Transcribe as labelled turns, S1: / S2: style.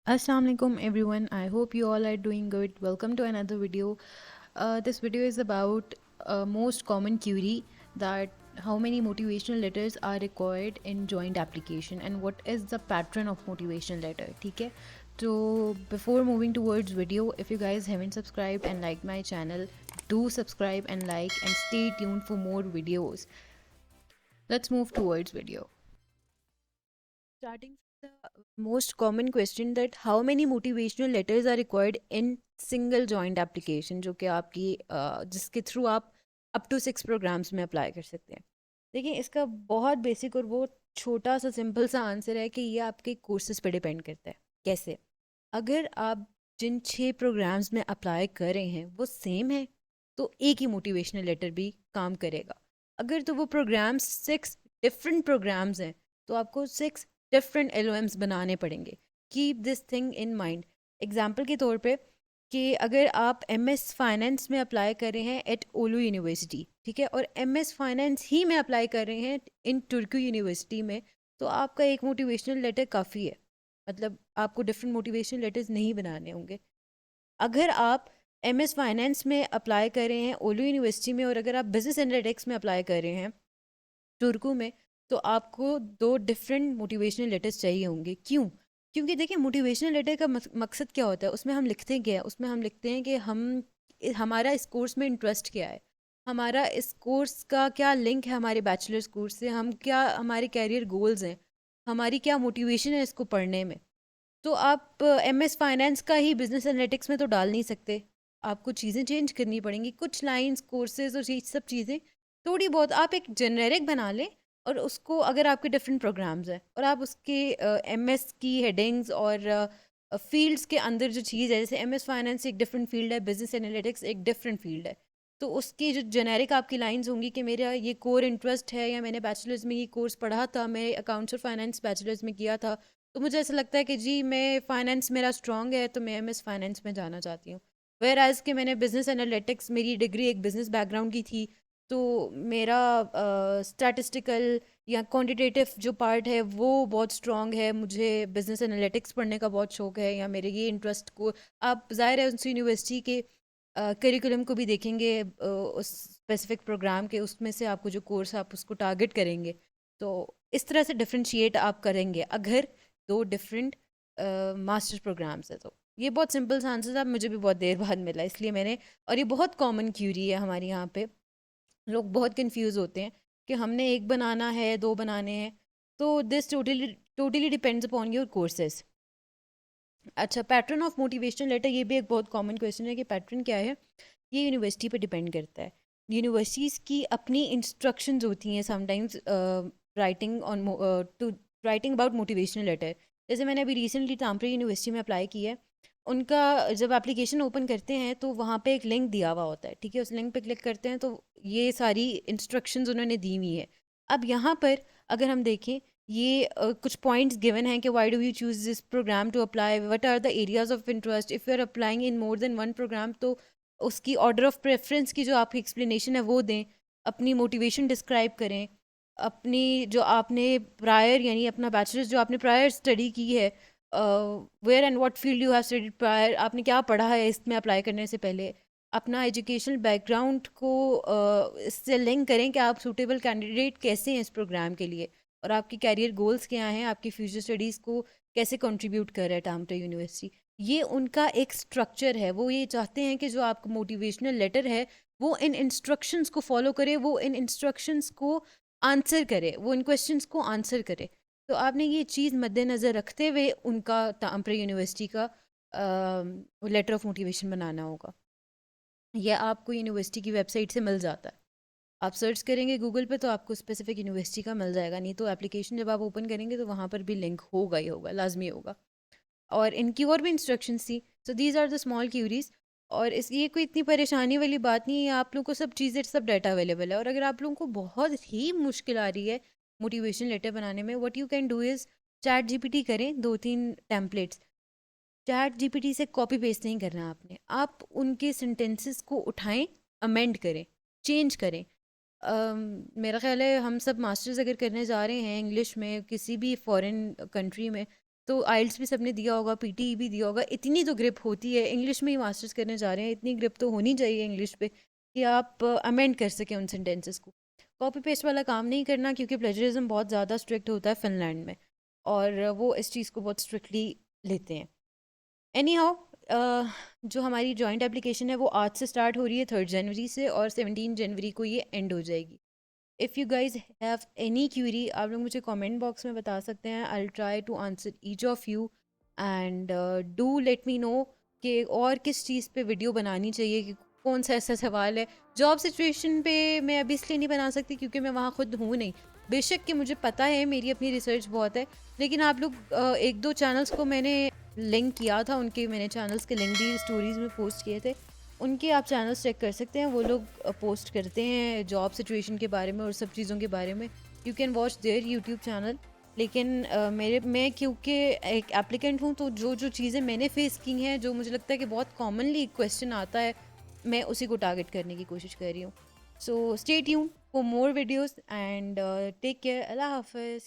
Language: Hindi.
S1: Assalamu alaikum everyone. I hope you all are doing good. Welcome to another video. This video is about most common query, that how many motivational letters are required in joint application and what is the pattern of motivational letter. ठीक है? So before moving towards video, if you guys haven't subscribed and liked my channel, do subscribe and like and stay tuned for more videos. Let's move towards video. Starting from the most common question, that how many motivational letters are required in single joint application, जो कि आपकी जिसके थ्रू आप अप टू 6 प्रोग्राम्स में अप्लाई कर सकते हैं. देखिए, इसका बहुत बेसिक और बहुत छोटा सा सिंपल सा आंसर है कि ये आपके कोर्सेज पे डिपेंड करता है. कैसे? अगर आप जिन 6 प्रोग्राम्स में अप्लाई कर रहे हैं वो सेम है तो एक ही मोटिवेशनल लेटर भी काम करेगा. अगर तो वो प्रोग्राम्स 6 डिफरेंट प्रोग्राम्स हैं तो आपको 6 डिफरेंट एलओएम्स बनाने पड़ेंगे. Keep this thing in mind. Example के तौर पे कि अगर आप एमएस फाइनेंस में अप्लाई कर रहे हैं एट ओलू यूनिवर्सिटी, ठीक है, और एमएस फाइनेंस ही में अप्लाई कर रहे हैं इन तुर्की यूनिवर्सिटी में, तो आपका एक मोटिवेशनल लेटर काफ़ी है. मतलब आपको डिफरेंट मोटिवेशनल लेटर्स नहीं बनाने होंगे. अगर आप एमएस फाइनेंस में अप्लाई कर रहे हैं ओलू यूनिवर्सिटी में, और अगर आप बिजनेस एनालिटिक्स में अप्लाई कर रहे हैं तुर्कू में, तो आपको 2 डिफरेंट मोटिवेशनल लेटर्स चाहिए होंगे. क्यों? क्योंकि देखिए, मोटिवेशनल लेटर का मकसद क्या होता है? उसमें हम लिखते हैं क्या है? उसमें हम लिखते हैं कि हमारा इस कोर्स में इंटरेस्ट क्या है, हमारा इस कोर्स का क्या लिंक है हमारे बैचलर्स कोर्स से, हम क्या, हमारे कैरियर गोल्स हैं, हमारी क्या मोटिवेशन है इसको पढ़ने में. तो आप एमएस फाइनेंस का ही बिजनेस एनालिटिक्स में तो डाल नहीं सकते. आपको चीज़ें चेंज करनी पड़ेंगी, कुछ लाइंस, कोर्सेज और ये सब चीज़ें थोड़ी बहुत आप एक जेनेरिक बना लें. और उसको, अगर आपके डिफरेंट प्रोग्राम्स हैं और आप उसके एमएस की हेडिंग्स और फील्ड्स के अंदर जो चीज़ है, जैसे एमएस फाइनेंस एक डिफरेंट फील्ड है, बिजनेस एनालिटिक्स एक डिफरेंट फील्ड है, तो उसकी जो जेनेरिक आपकी लाइंस होंगी कि मेरा ये कोर इंटरेस्ट है, या मैंने बैचलर्स में ये कोर्स पढ़ा था, मैं अकाउंट्स और फाइनेंस बैचलर्स में किया था, तो मुझे ऐसा लगता है कि जी मैं फाइनेंस मेरा स्ट्रॉन्ग है तो मैं एमएस फाइनेंस में जाना चाहती हूँ. वेयर एज के मैंने बिजनेस एनालिटिक्स, मेरी डिग्री एक बिजनेस बैकग्राउंड की थी, तो मेरा स्टैटिस्टिकल या क्वांटिटेटिव जो पार्ट है वो बहुत स्ट्रॉन्ग है, मुझे बिजनेस एनालिटिक्स पढ़ने का बहुत शौक है, या मेरे ये इंटरेस्ट को आप ज़ाहिर है उस यूनिवर्सिटी के करिकुलम को भी देखेंगे, उस स्पेसिफिक प्रोग्राम के, उसमें से आपको जो कोर्स आप उसको टारगेट करेंगे. तो इस तरह से डिफ्रेंशिएट आप करेंगे अगर 2 डिफरेंट मास्टर्स प्रोग्राम्स है. तो ये बहुत सिंपल सा आंसर था, मुझे भी बहुत देर बाद मिला इसलिए मैंने. और ये बहुत कॉमन क्यूरी है हमारे यहाँ पे. लोग बहुत कंफ्यूज होते हैं कि हमने एक बनाना है, 2 बनाने हैं. तो this totally totally depends upon your courses. अच्छा, पैटर्न ऑफ मोटिवेशनल लेटर, ये भी एक बहुत कॉमन क्वेश्चन है कि पैटर्न क्या है. ये यूनिवर्सिटी पे डिपेंड करता है. यूनिवर्सिटीज़ की अपनी इंस्ट्रक्शंस होती हैं sometimes writing on to writing about motivational letter. जैसे मैंने अभी रिसेंटली तामप्रे यूनिवर्सिटी में अप्लाई किया है. उनका जब एप्लीकेशन ओपन करते हैं तो वहाँ पे एक लिंक दिया हुआ होता है, ठीक है, उस लिंक पे क्लिक करते हैं तो ये सारी इंस्ट्रक्शंस उन्होंने दी हुई है. अब यहाँ पर अगर हम देखें, ये कुछ पॉइंट्स गिवन हैं कि why do you choose this program to apply, what are the areas of interest, if you are applying in more than one program, तो उसकी ऑर्डर ऑफ प्रेफरेंस की जो आपकी एक्सप्लेनेशन है वो दें, अपनी मोटिवेशन डिस्क्राइब करें, अपनी जो आपने प्रायर, यानी अपना बैचलर्स जो आपने प्रायर स्टडी की है, where and what field you have studied prior, आपने क्या पढ़ा है इसमें अप्लाई करने से पहले, अपना एजुकेशनल बैकग्राउंड को इससे लिंक करें कि आप सूटेबल कैंडिडेट कैसे हैं इस प्रोग्राम के लिए, और आपकी कैरियर गोल्स क्या हैं, आपकी फ्यूचर स्टडीज़ को कैसे कंट्रीब्यूट कर रहा है टामटे यूनिवर्सिटी. ये उनका एक स्ट्रक्चर है. वो ये चाहते हैं कि जो आपका मोटिवेशनल लेटर है वो इन इंस्ट्रक्शंस को फॉलो करे, वो इन इंस्ट्रक्शंस को आंसर करे, वो इन क्वेश्चंस को आंसर करे. तो आपने ये चीज़ मद्देनज़र रखते हुए उनका तामप्रे यूनिवर्सिटी का लेटर ऑफ मोटिवेशन बनाना होगा. यह आपको यूनिवर्सिटी की वेबसाइट से मिल जाता है. आप सर्च करेंगे गूगल पे तो आपको स्पेसिफिक यूनिवर्सिटी का मिल जाएगा, नहीं तो एप्लीकेशन जब आप ओपन करेंगे तो वहाँ पर भी लिंक होगा ही होगा, लाजमी होगा. और इनकी और भी इंस्ट्रक्शंस थी. So these are the small queries. और इस ये कोई इतनी परेशानी वाली बात नहीं है, आप लोगों को सब चीज़ें, सब डाटा अवेलेबल है. और अगर आप लोगों को बहुत ही मुश्किल आ रही है मोटिवेशन लेटर बनाने में, what you can do is chat GPT करें 2-3 टेम्पलेट्स. चैट जीपीटी से कॉपी पेस्ट नहीं करना आपने, आप उनके सेंटेंसेस को उठाएं, अमेंड करें, चेंज करें. मेरा ख्याल है हम सब मास्टर्स अगर करने जा रहे हैं इंग्लिश में किसी भी फॉरेन कंट्री में, तो आइल्स भी सबने दिया होगा, पीटीई भी दिया होगा, इतनी तो ग्रिप होती है, इंग्लिश में ही मास्टर्स करने जा रहे हैं, इतनी ग्रिप तो होनी चाहिए इंग्लिश पे कि आप अमेंड कर सकें उन सेंटेंसेस को। कॉपी पेस्ट वाला काम नहीं करना, क्योंकि प्लेजरिज्म बहुत ज़्यादा स्ट्रिक्ट होता है फिनलैंड में, और वो इस चीज़ को बहुत स्ट्रिक्टली लेते हैं। एनी हाउ, जो हमारी जॉइंट एप्लीकेशन है वो आज से स्टार्ट हो रही है, 3 जनवरी से, और 17 जनवरी को ये एंड हो जाएगी। If you guys have any query, आप लोग मुझे कमेंट बॉक्स में बता सकते हैं। I will try to answer each of you, and do let me know कि और किस चीज़ पे वीडियो बनानी चाहिए, कि कौन सा ऐसा सवाल है। जॉब सिचुएशन पे मैं अभी इसलिए नहीं बना सकती क्योंकि मैं वहाँ खुद हूँ नहीं, बेशक कि मुझे पता है, मेरी अपनी रिसर्च बहुत है, लेकिन आप लोग एक दो चैनल्स को मैंने लिंक किया था, उनके मैंने चैनल्स के लिंक भी स्टोरीज़ में पोस्ट किए थे, उनके आप चैनल्स चेक कर सकते हैं, वो लोग पोस्ट करते हैं जॉब सिचुएशन के बारे में और सब चीज़ों के बारे में। You can watch their YouTube channel. लेकिन मैं क्योंकि एक एप्लीकेंट हूँ, तो जो जो चीज़ें मैंने फेस की हैं, जो मुझे लगता है कि बहुत कॉमनली क्वेश्चन आता है, मैं उसी को टारगेट करने की कोशिश कर रही हूँ। So stay tuned for more videos, and take care. अल्लाह हाफिज़।